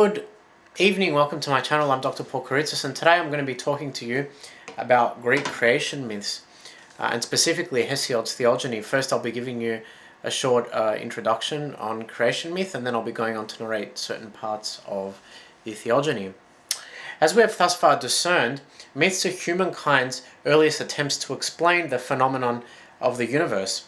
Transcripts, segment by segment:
Good evening, welcome to my channel. I'm Dr. Paul Kiritsis, and today I'm going to be talking to you about Greek creation myths, and specifically Hesiod's Theogony. First I'll be giving you a short introduction on creation myth, and then I'll be going on to narrate certain parts of the Theogony. As we have thus far discerned, myths are humankind's earliest attempts to explain the phenomenon of the universe.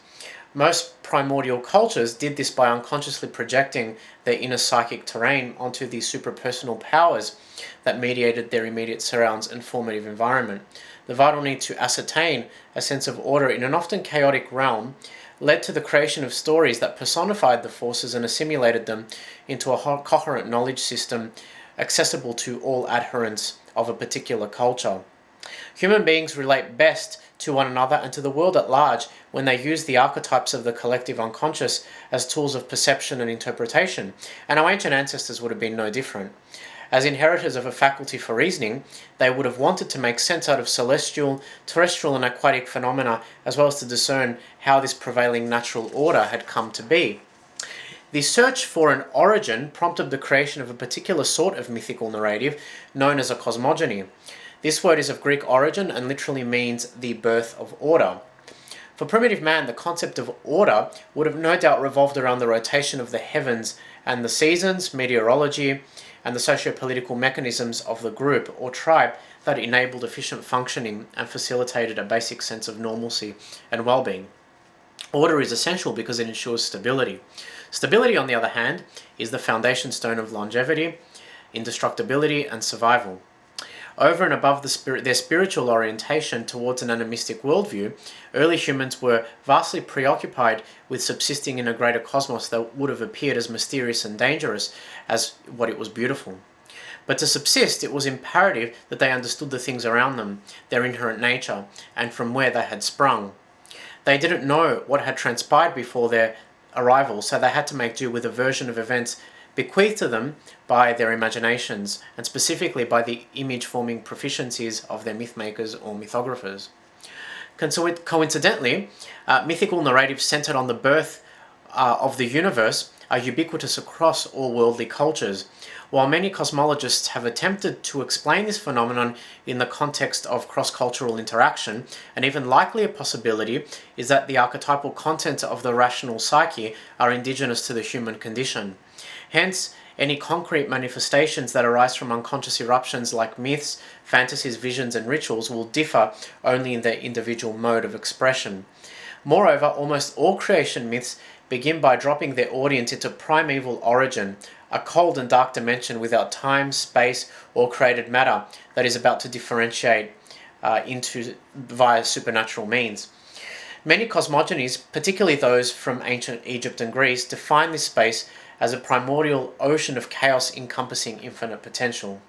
Most primordial cultures did this by unconsciously projecting their inner psychic terrain onto the superpersonal powers that mediated their immediate surrounds and formative environment. The vital need to ascertain a sense of order in an often chaotic realm led to the creation of stories that personified the forces and assimilated them into a coherent knowledge system accessible to all adherents of a particular culture. Human beings relate best to one another and to the world at large when they use the archetypes of the collective unconscious as tools of perception and interpretation, and our ancient ancestors would have been no different. As inheritors of a faculty for reasoning, they would have wanted to make sense out of celestial, terrestrial and aquatic phenomena, as well as to discern how this prevailing natural order had come to be. The search for an origin prompted the creation of a particular sort of mythical narrative known as a cosmogony. This word is of Greek origin and literally means the birth of order. For primitive man, the concept of order would have no doubt revolved around the rotation of the heavens and the seasons, meteorology, and the socio-political mechanisms of the group or tribe that enabled efficient functioning and facilitated a basic sense of normalcy and well-being. Order is essential because it ensures stability. Stability, on the other hand, is the foundation stone of longevity, indestructibility, and survival. Over and above their spiritual orientation towards an animistic worldview, early humans were vastly preoccupied with subsisting in a greater cosmos that would have appeared as mysterious and dangerous as what it was beautiful. But to subsist, it was imperative that they understood the things around them, their inherent nature, and from where they had sprung. They didn't know what had transpired before their arrival, so they had to make do with a version of events bequeathed to them by their imaginations, and specifically by the image-forming proficiencies of their mythmakers or mythographers. Coincidentally, mythical narratives centered on the birth of the universe are ubiquitous across all worldly cultures. While many cosmologists have attempted to explain this phenomenon in the context of cross-cultural interaction, an even likelier possibility is that the archetypal content of the rational psyche are indigenous to the human condition. Hence, any concrete manifestations that arise from unconscious eruptions like myths, fantasies, visions, and rituals will differ only in their individual mode of expression. Moreover, almost all creation myths begin by dropping their audience into primeval origin, a cold and dark dimension without time, space, or created matter that is about to differentiate into via supernatural means. Many cosmogonies, particularly those from ancient Egypt and Greece, define this space as a primordial ocean of chaos encompassing infinite potential.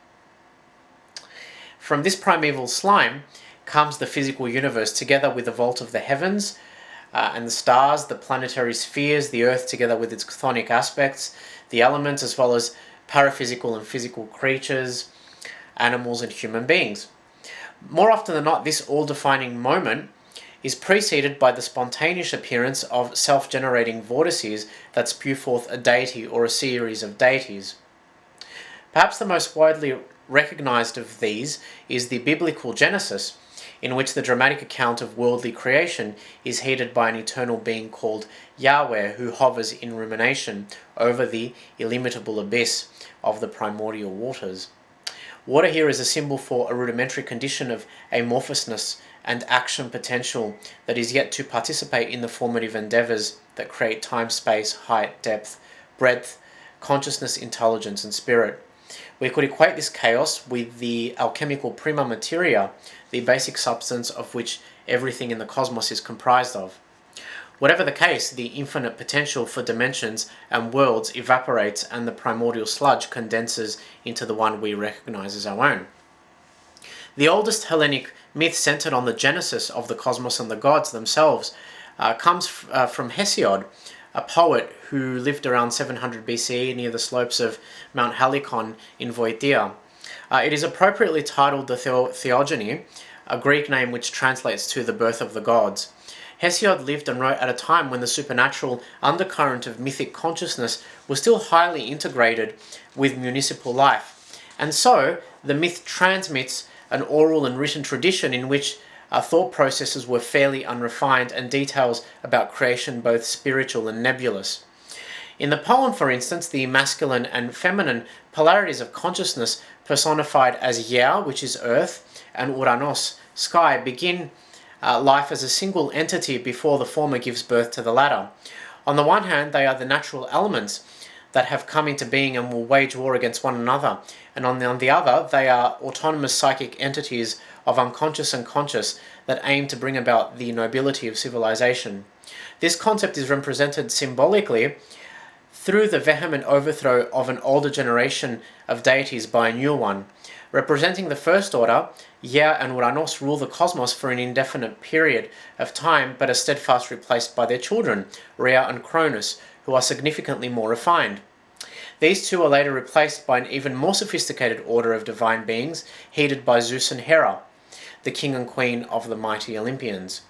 From this primeval slime comes the physical universe, together with the vault of the heavens and the stars, the planetary spheres, the earth together with its chthonic aspects, the elements, as well as paraphysical and physical creatures, animals and human beings. More often than not, this all-defining moment is preceded by the spontaneous appearance of self-generating vortices that spew forth a deity or a series of deities. Perhaps the most widely recognized of these is the biblical Genesis, in which the dramatic account of worldly creation is headed by an eternal being called Yahweh, who hovers in rumination over the illimitable abyss of the primordial waters. Water here is a symbol for a rudimentary condition of amorphousness and action potential that is yet to participate in the formative endeavors that create time, space, height, depth, breadth, consciousness, intelligence, and spirit. We could equate this chaos with the alchemical prima materia, the basic substance of which everything in the cosmos is comprised of. Whatever the case, the infinite potential for dimensions and worlds evaporates and the primordial sludge condenses into the one we recognize as our own. The oldest Hellenic myth centered on the genesis of the cosmos and the gods themselves comes from Hesiod, a poet who lived around 700 BCE near the slopes of Mount Helicon in Boeotia. It is appropriately titled the Theogony, a Greek name which translates to the birth of the gods. Hesiod lived and wrote at a time when the supernatural undercurrent of mythic consciousness was still highly integrated with municipal life, and so the myth transmits an oral and written tradition in which thought processes were fairly unrefined and details about creation both spiritual and nebulous. In the poem, for instance, the masculine and feminine polarities of consciousness personified as Yer, which is earth, and Uranos, sky, begin life as a single entity before the former gives birth to the latter. On the one hand, they are the natural elements that have come into being and will wage war against one another, and on the other, they are autonomous psychic entities of unconscious and conscious that aim to bring about the nobility of civilization. This concept is represented symbolically through the vehement overthrow of an older generation of deities by a new one. Representing the first order, Yer and Uranos rule the cosmos for an indefinite period of time, but are steadfastly replaced by their children, Rhea and Cronus, who are significantly more refined. These two are later replaced by an even more sophisticated order of divine beings, headed by Zeus and Hera, the king and queen of the mighty Olympians.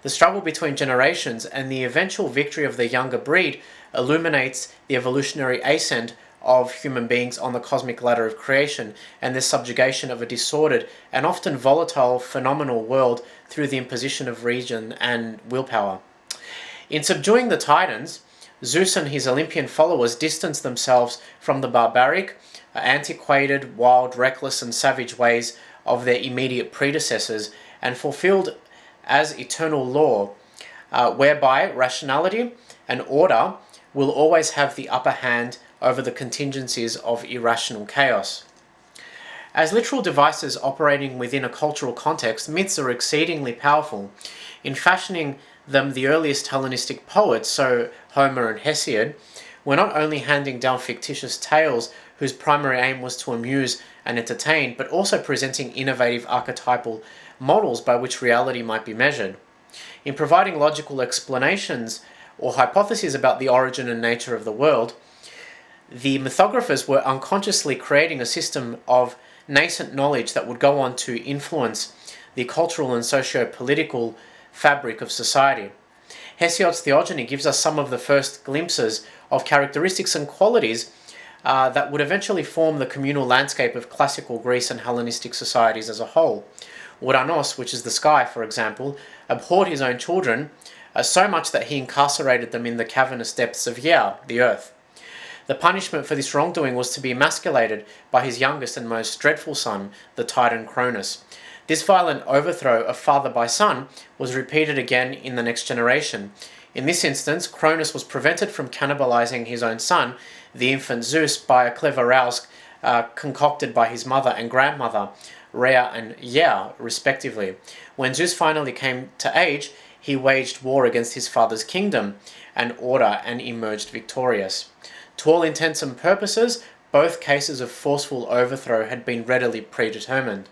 The struggle between generations and the eventual victory of the younger breed illuminates the evolutionary ascent of human beings on the cosmic ladder of creation and the subjugation of a disordered and often volatile phenomenal world through the imposition of reason and willpower. In subduing the Titans, Zeus and his Olympian followers distanced themselves from the barbaric, antiquated, wild, reckless and savage ways of their immediate predecessors and fulfilled as eternal law, whereby rationality and order will always have the upper hand over the contingencies of irrational chaos. As literal devices operating within a cultural context, myths are exceedingly powerful. In fashioning them, the earliest Hellenistic poets, so Homer and Hesiod, were not only handing down fictitious tales whose primary aim was to amuse and entertain, but also presenting innovative archetypal models by which reality might be measured. In providing logical explanations or hypotheses about the origin and nature of the world, the mythographers were unconsciously creating a system of nascent knowledge that would go on to influence the cultural and socio-political fabric of society. Hesiod's Theogony gives us some of the first glimpses of characteristics and qualities that would eventually form the communal landscape of classical Greece and Hellenistic societies as a whole. Uranos, which is the sky, for example, abhorred his own children so much that he incarcerated them in the cavernous depths of Yer, the earth. The punishment for this wrongdoing was to be emasculated by his youngest and most dreadful son, the Titan Cronus. This violent overthrow of father by son was repeated again in the next generation. In this instance, Cronus was prevented from cannibalizing his own son, the infant Zeus, by a clever ruse concocted by his mother and grandmother, Rhea and Yer, respectively. When Zeus finally came to age, he waged war against his father's kingdom and order and emerged victorious. To all intents and purposes, both cases of forceful overthrow had been readily predetermined.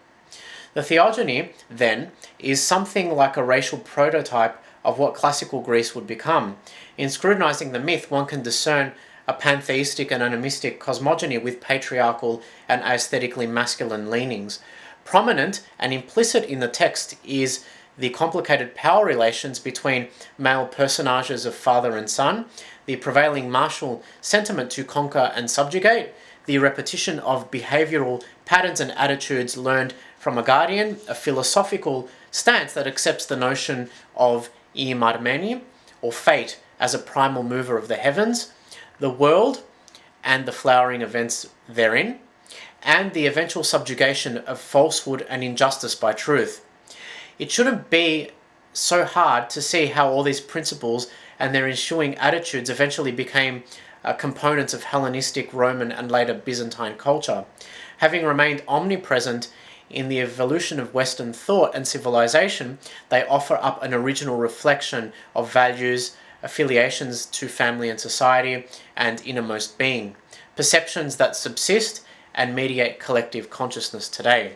The Theogony, then, is something like a racial prototype of what classical Greece would become. In scrutinizing the myth, one can discern a pantheistic and animistic cosmogony with patriarchal and aesthetically masculine leanings. Prominent and implicit in the text is the complicated power relations between male personages of father and son, the prevailing martial sentiment to conquer and subjugate, the repetition of behavioral patterns and attitudes learned from a guardian, a philosophical stance that accepts the notion of imarmeni, or fate, as a primal mover of the heavens, the world and the flowering events therein, and the eventual subjugation of falsehood and injustice by truth. It shouldn't be so hard to see how all these principles and their ensuing attitudes eventually became components of Hellenistic, Roman, and later Byzantine culture. Having remained omnipresent in the evolution of Western thought and civilization, they offer up an original reflection of values, affiliations to family and society, and innermost being, perceptions that subsist and mediate collective consciousness today.